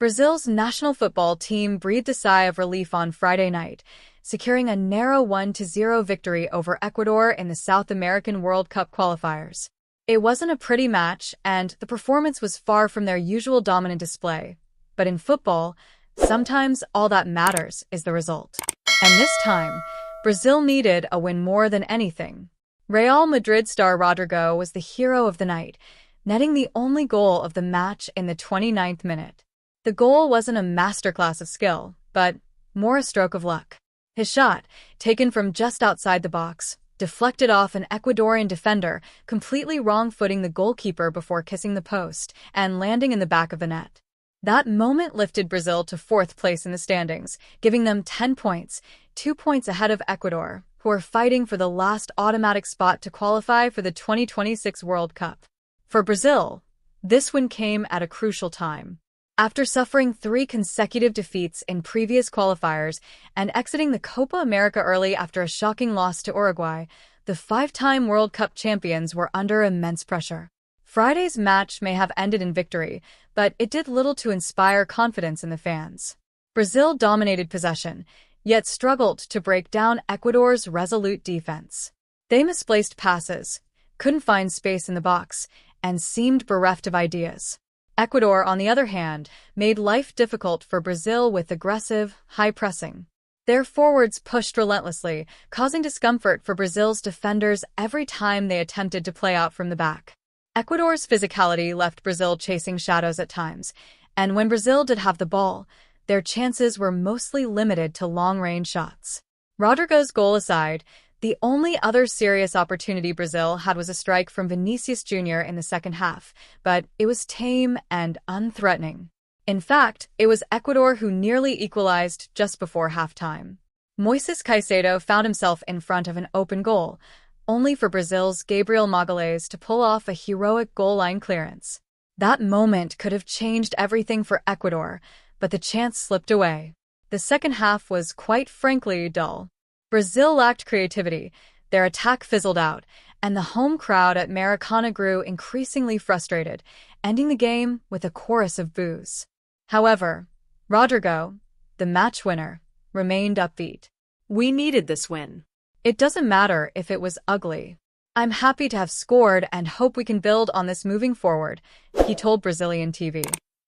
Brazil's national football team breathed a sigh of relief on Friday night, securing a narrow 1-0 victory over Ecuador in the South American World Cup qualifiers. It wasn't a pretty match, and the performance was far from their usual dominant display. But in football, sometimes all that matters is the result. And this time, Brazil needed a win more than anything. Real Madrid star Rodrygo was the hero of the night, netting the only goal of the match in the 29th minute. The goal wasn't a masterclass of skill, but more a stroke of luck. His shot, taken from just outside the box, deflected off an Ecuadorian defender, completely wrong-footing the goalkeeper before kissing the post and landing in the back of the net. That moment lifted Brazil to 4th place in the standings, giving them 10 points, 2 points ahead of Ecuador, who are fighting for the last automatic spot to qualify for the 2026 World Cup. For Brazil, this win came at a crucial time. After suffering 3 consecutive defeats in previous qualifiers and exiting the Copa America early after a shocking loss to Uruguay, the 5-time World Cup champions were under immense pressure. Friday's match may have ended in victory, but it did little to inspire confidence in the fans. Brazil dominated possession, yet struggled to break down Ecuador's resolute defense. They misplaced passes, couldn't find space in the box, and seemed bereft of ideas. Ecuador, on the other hand, made life difficult for Brazil with aggressive, high pressing. Their forwards pushed relentlessly, causing discomfort for Brazil's defenders every time they attempted to play out from the back. Ecuador's physicality left Brazil chasing shadows at times, and when Brazil did have the ball, their chances were mostly limited to long-range shots. Rodrygo's goal aside, the only other serious opportunity Brazil had was a strike from Vinicius Jr. in the second half, but it was tame and unthreatening. In fact, it was Ecuador who nearly equalized just before halftime. Moises Caicedo found himself in front of an open goal, only for Brazil's Gabriel Magalhães to pull off a heroic goal-line clearance. That moment could have changed everything for Ecuador, but the chance slipped away. The second half was quite frankly dull. Brazil lacked creativity, their attack fizzled out, and the home crowd at Maracana grew increasingly frustrated, ending the game with a chorus of boos. However, Rodrygo, the match winner, remained upbeat. "We needed this win. It doesn't matter if it was ugly. I'm happy to have scored and hope we can build on this moving forward," he told Brazilian TV.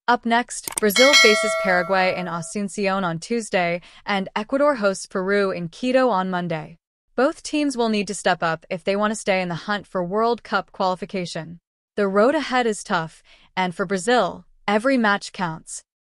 Up next, Brazil faces Paraguay in Asunción on Tuesday, and Ecuador hosts Peru in Quito on Monday. Both teams will need to step up if they want to stay in the hunt for World Cup qualification. The road ahead is tough, and for Brazil, every match counts.